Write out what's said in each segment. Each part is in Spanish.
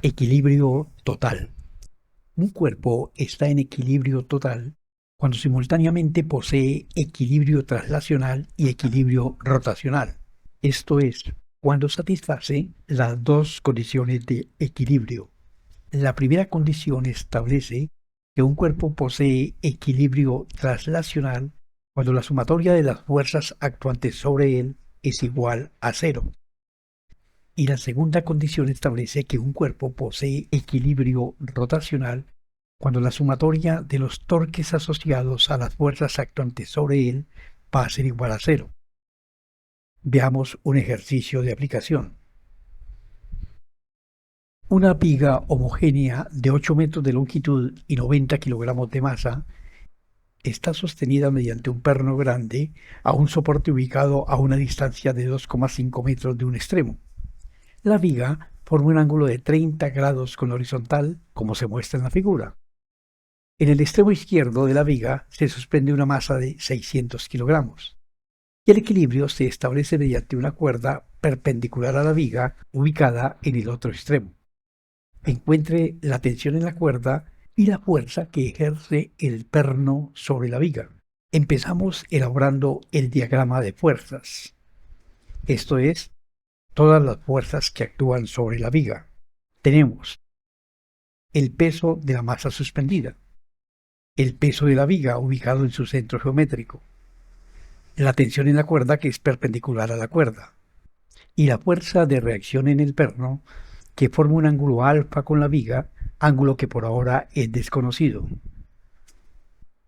Equilibrio total. Un cuerpo está en equilibrio total cuando simultáneamente posee equilibrio traslacional y equilibrio rotacional. Esto es, cuando satisface las dos condiciones de equilibrio. La primera condición establece que un cuerpo posee equilibrio traslacional cuando la sumatoria de las fuerzas actuantes sobre él es igual a cero. Y la segunda condición establece que un cuerpo posee equilibrio rotacional cuando la sumatoria de los torques asociados a las fuerzas actuantes sobre él va a ser igual a cero. Veamos un ejercicio de aplicación. Una viga homogénea de 8 metros de longitud y 90 kilogramos de masa está sostenida mediante un perno grande a un soporte ubicado a una distancia de 2,5 metros de un extremo. La viga forma un ángulo de 30 grados con la horizontal, como se muestra en la figura. En el extremo izquierdo de la viga se suspende una masa de 600 kilogramos. Y el equilibrio se establece mediante una cuerda perpendicular a la viga ubicada en el otro extremo. Encuentre la tensión en la cuerda y la fuerza que ejerce el perno sobre la viga. Empezamos elaborando el diagrama de fuerzas. Esto es, todas las fuerzas que actúan sobre la viga. Tenemos el peso de la masa suspendida, el peso de la viga ubicado en su centro geométrico, la tensión en la cuerda que es perpendicular a la cuerda, y la fuerza de reacción en el perno que forma un ángulo alfa con la viga, ángulo que por ahora es desconocido.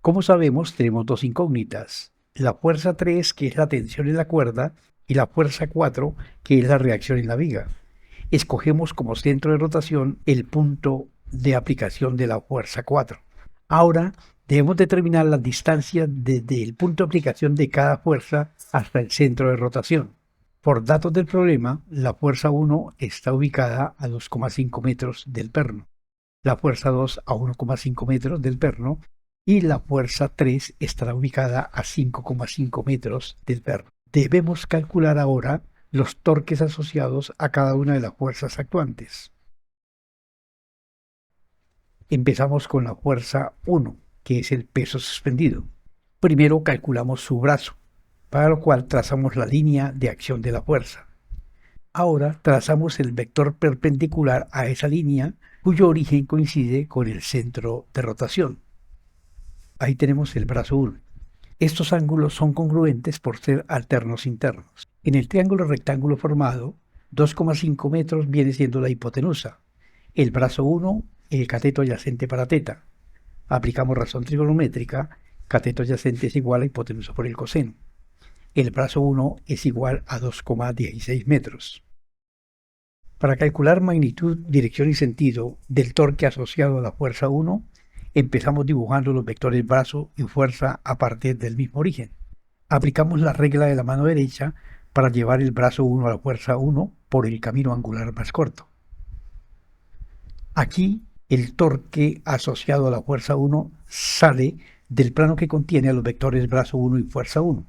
Como sabemos, tenemos dos incógnitas, la fuerza 3, que es la tensión en la cuerda, y la fuerza 4, que es la reacción en la viga. Escogemos como centro de rotación el punto de aplicación de la fuerza 4. Ahora debemos determinar las distancias desde el punto de aplicación de cada fuerza hasta el centro de rotación. Por datos del problema, la fuerza 1 está ubicada a 2,5 metros del perno, la fuerza 2 a 1,5 metros del perno y la fuerza 3 estará ubicada a 5,5 metros del perno. Debemos calcular ahora los torques asociados a cada una de las fuerzas actuantes. Empezamos con la fuerza 1, que es el peso suspendido. Primero calculamos su brazo, para lo cual trazamos la línea de acción de la fuerza. Ahora trazamos el vector perpendicular a esa línea, cuyo origen coincide con el centro de rotación. Ahí tenemos el brazo 1. Estos ángulos son congruentes por ser alternos internos. En el triángulo rectángulo formado, 2,5 metros viene siendo la hipotenusa. El brazo 1, el cateto adyacente para teta. Aplicamos razón trigonométrica, cateto adyacente es igual a hipotenusa por el coseno. El brazo 1 es igual a 2,16 metros. Para calcular magnitud, dirección y sentido del torque asociado a la fuerza 1, empezamos dibujando los vectores brazo y fuerza a partir del mismo origen. Aplicamos la regla de la mano derecha para llevar el brazo 1 a la fuerza 1 por el camino angular más corto. Aquí el torque asociado a la fuerza 1 sale del plano que contiene a los vectores brazo 1 y fuerza 1.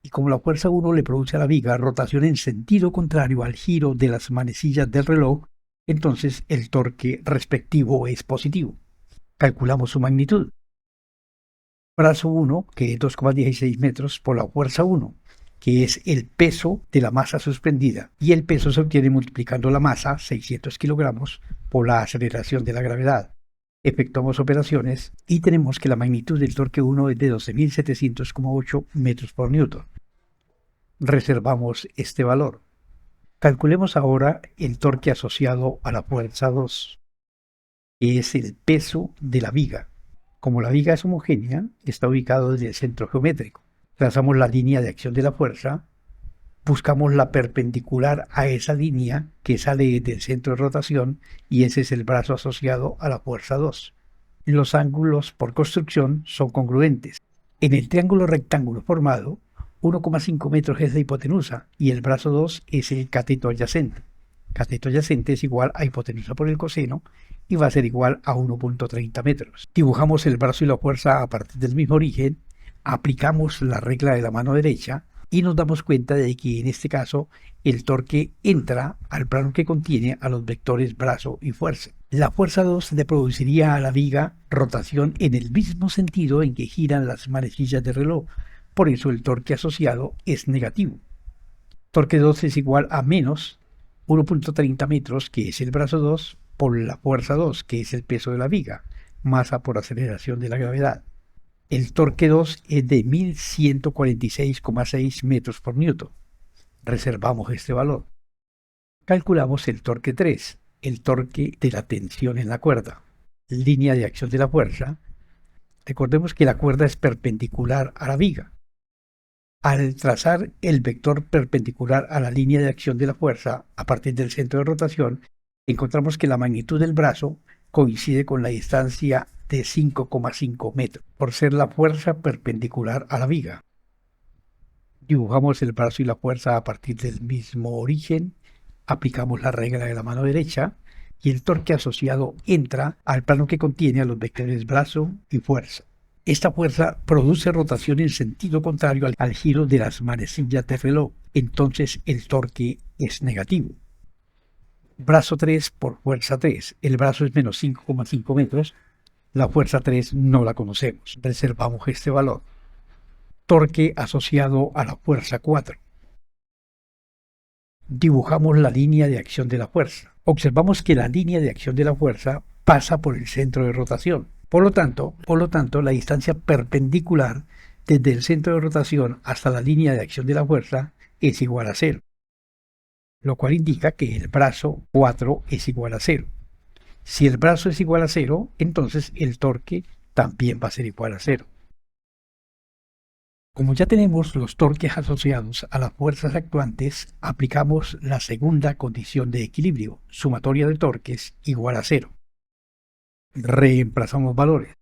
Y como la fuerza 1 le produce a la viga rotación en sentido contrario al giro de las manecillas del reloj, entonces el torque respectivo es positivo. Calculamos su magnitud. Brazo 1, que es 2,16 metros, por la fuerza 1, que es el peso de la masa suspendida. Y el peso se obtiene multiplicando la masa, 600 kilogramos, por la aceleración de la gravedad. Efectuamos operaciones y tenemos que la magnitud del torque 1 es de 12.700,8 metros por newton. Reservamos este valor. Calculemos ahora el torque asociado a la fuerza 2, que es el peso de la viga. Como la viga es homogénea, está ubicado desde el centro geométrico. Trazamos la línea de acción de la fuerza, buscamos la perpendicular a esa línea que sale del centro de rotación y ese es el brazo asociado a la fuerza 2. Los ángulos por construcción son congruentes. En el triángulo rectángulo formado, 1,5 metros es la hipotenusa y el brazo 2 es el cateto adyacente. Cateto adyacente es igual a hipotenusa por el coseno y va a ser igual a 1,30 metros. Dibujamos el brazo y la fuerza a partir del mismo origen, aplicamos la regla de la mano derecha y nos damos cuenta de que en este caso el torque entra al plano que contiene a los vectores brazo y fuerza. La fuerza 2 le produciría a la viga rotación en el mismo sentido en que giran las manecillas del reloj, por eso el torque asociado es negativo. Torque 2 es igual a menos 1.30 metros, que es el brazo 2, por la fuerza 2, que es el peso de la viga, masa por aceleración de la gravedad. El torque 2 es de 1146,6 metros por newton. Reservamos este valor. Calculamos el torque 3, el torque de la tensión en la cuerda. Línea de acción de la fuerza. Recordemos que la cuerda es perpendicular a la viga. Al trazar el vector perpendicular a la línea de acción de la fuerza a partir del centro de rotación, encontramos que la magnitud del brazo coincide con la distancia de 5,5 metros, por ser la fuerza perpendicular a la viga. Dibujamos el brazo y la fuerza a partir del mismo origen, aplicamos la regla de la mano derecha y el torque asociado entra al plano que contiene a los vectores brazo y fuerza. Esta fuerza produce rotación en sentido contrario al giro de las manecillas del reloj, entonces el torque es negativo. Brazo 3 por fuerza 3. El brazo es menos 5,5 metros. La fuerza 3 no la conocemos. Reservamos este valor. Torque asociado a la fuerza 4. Dibujamos la línea de acción de la fuerza. Observamos que la línea de acción de la fuerza pasa por el centro de rotación. Por lo tanto, la distancia perpendicular desde el centro de rotación hasta la línea de acción de la fuerza es igual a 0. Lo cual indica que el brazo 4 es igual a 0. Si el brazo es igual a 0, entonces el torque también va a ser igual a 0. Como ya tenemos los torques asociados a las fuerzas actuantes, aplicamos la segunda condición de equilibrio, sumatoria de torques igual a 0. Reemplazamos valores.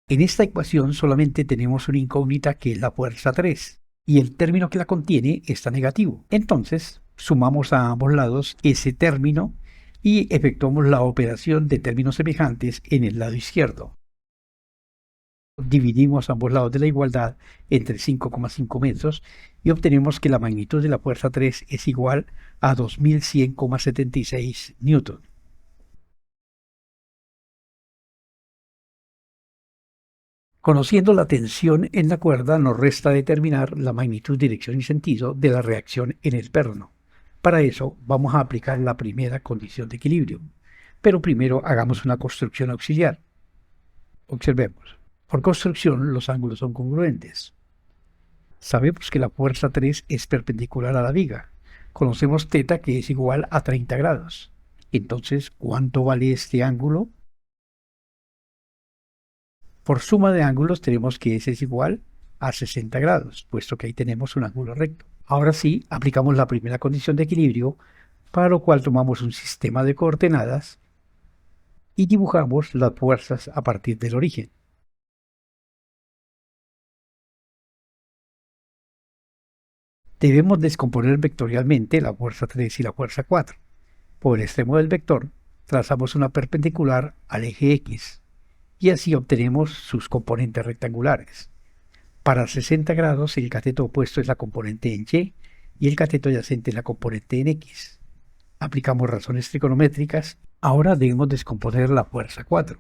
En esta ecuación solamente tenemos una incógnita que es la fuerza 3, y el término que la contiene está negativo. Entonces, sumamos a ambos lados ese término y efectuamos la operación de términos semejantes en el lado izquierdo. Dividimos ambos lados de la igualdad entre 5,5 metros y obtenemos que la magnitud de la fuerza 3 es igual a 2100,76 newton. Conociendo la tensión en la cuerda, nos resta determinar la magnitud, dirección y sentido de la reacción en el perno. Para eso vamos a aplicar la primera condición de equilibrio, pero primero hagamos una construcción auxiliar. Observemos. Por construcción, los ángulos son congruentes. Sabemos que la fuerza 3 es perpendicular a la viga. Conocemos θ, que es igual a 30 grados. Entonces, ¿cuánto vale este ángulo? Por suma de ángulos tenemos que S es igual a 60 grados, puesto que ahí tenemos un ángulo recto. Ahora sí, aplicamos la primera condición de equilibrio, para lo cual tomamos un sistema de coordenadas y dibujamos las fuerzas a partir del origen. Debemos descomponer vectorialmente la fuerza 3 y la fuerza 4. Por el extremo del vector, trazamos una perpendicular al eje X, y así obtenemos sus componentes rectangulares. Para 60 grados el cateto opuesto es la componente en Y y el cateto adyacente es la componente en X. Aplicamos razones trigonométricas. Ahora debemos descomponer la fuerza 4.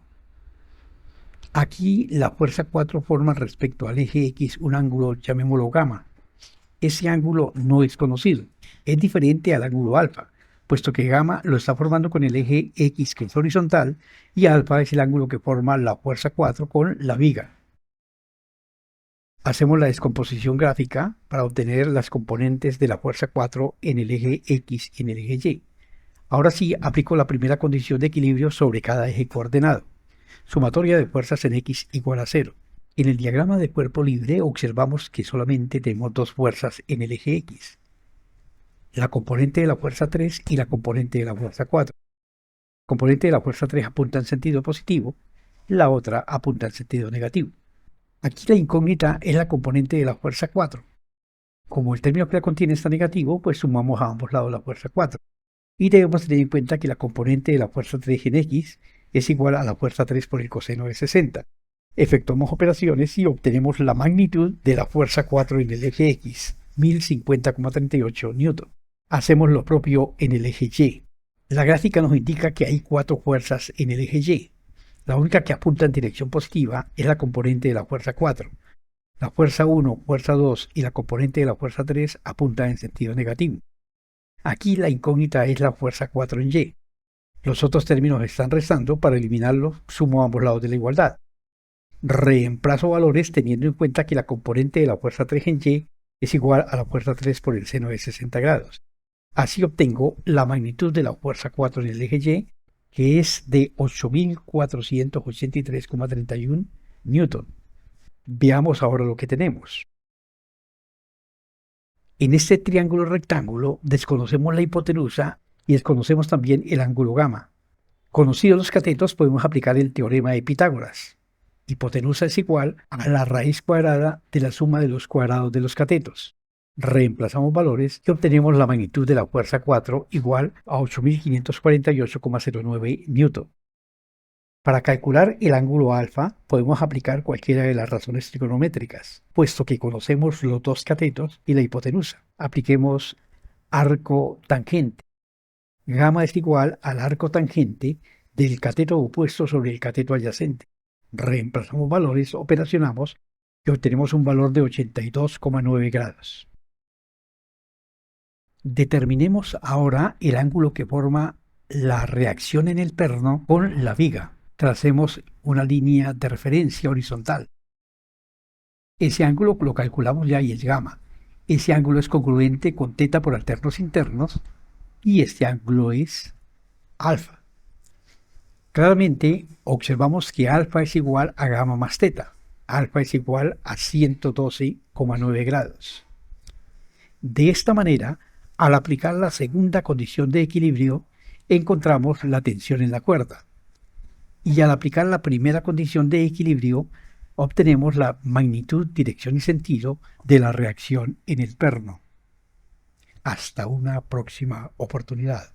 Aquí la fuerza 4 forma respecto al eje X un ángulo, llamémoslo gamma. Ese ángulo no es conocido, es diferente al ángulo alfa, puesto que gamma lo está formando con el eje X, que es horizontal, y alfa es el ángulo que forma la fuerza 4 con la viga. Hacemos la descomposición gráfica para obtener las componentes de la fuerza 4 en el eje X y en el eje Y. Ahora sí, aplico la primera condición de equilibrio sobre cada eje coordenado. Sumatoria de fuerzas en X igual a 0. En el diagrama de cuerpo libre observamos que solamente tenemos dos fuerzas en el eje X. La componente de la fuerza 3 y la componente de la fuerza 4. La componente de la fuerza 3 apunta en sentido positivo, la otra apunta en sentido negativo. Aquí la incógnita es la componente de la fuerza 4. Como el término que la contiene está negativo, pues sumamos a ambos lados la fuerza 4. Y debemos tener en cuenta que la componente de la fuerza 3 en X es igual a la fuerza 3 por el coseno de 60. Efectuamos operaciones y obtenemos la magnitud de la fuerza 4 en el eje X, 1050,38 newton. Hacemos lo propio en el eje Y. La gráfica nos indica que hay 4 fuerzas en el eje Y. La única que apunta en dirección positiva es la componente de la fuerza 4. La fuerza 1, fuerza 2 y la componente de la fuerza 3 apuntan en sentido negativo. Aquí la incógnita es la fuerza 4 en Y. Los otros términos están restando. Para eliminarlos, sumo ambos lados de la igualdad. Reemplazo valores teniendo en cuenta que la componente de la fuerza 3 en Y es igual a la fuerza 3 por el seno de 60 grados. Así obtengo la magnitud de la fuerza 4 en el eje Y, que es de 8.483,31 newton. Veamos ahora lo que tenemos. En este triángulo rectángulo desconocemos la hipotenusa y desconocemos también el ángulo gamma. Conocidos los catetos, podemos aplicar el teorema de Pitágoras. Hipotenusa es igual a la raíz cuadrada de la suma de los cuadrados de los catetos. Reemplazamos valores y obtenemos la magnitud de la fuerza 4 igual a 8.548,09 newton. Para calcular el ángulo alfa podemos aplicar cualquiera de las razones trigonométricas, puesto que conocemos los dos catetos y la hipotenusa. Apliquemos arco tangente. Gamma es igual al arco tangente del cateto opuesto sobre el cateto adyacente. Reemplazamos valores, operacionamos y obtenemos un valor de 82,9 grados. Determinemos ahora el ángulo que forma la reacción en el perno con la viga. Tracemos una línea de referencia horizontal. Ese ángulo lo calculamos ya y es gamma. Ese ángulo es congruente con θ por alternos internos y este ángulo es alfa. Claramente observamos que alfa es igual a gamma más θ. Alfa es igual a 112,9 grados. De esta manera, al aplicar la segunda condición de equilibrio, encontramos la tensión en la cuerda. Y al aplicar la primera condición de equilibrio, obtenemos la magnitud, dirección y sentido de la reacción en el perno. Hasta una próxima oportunidad.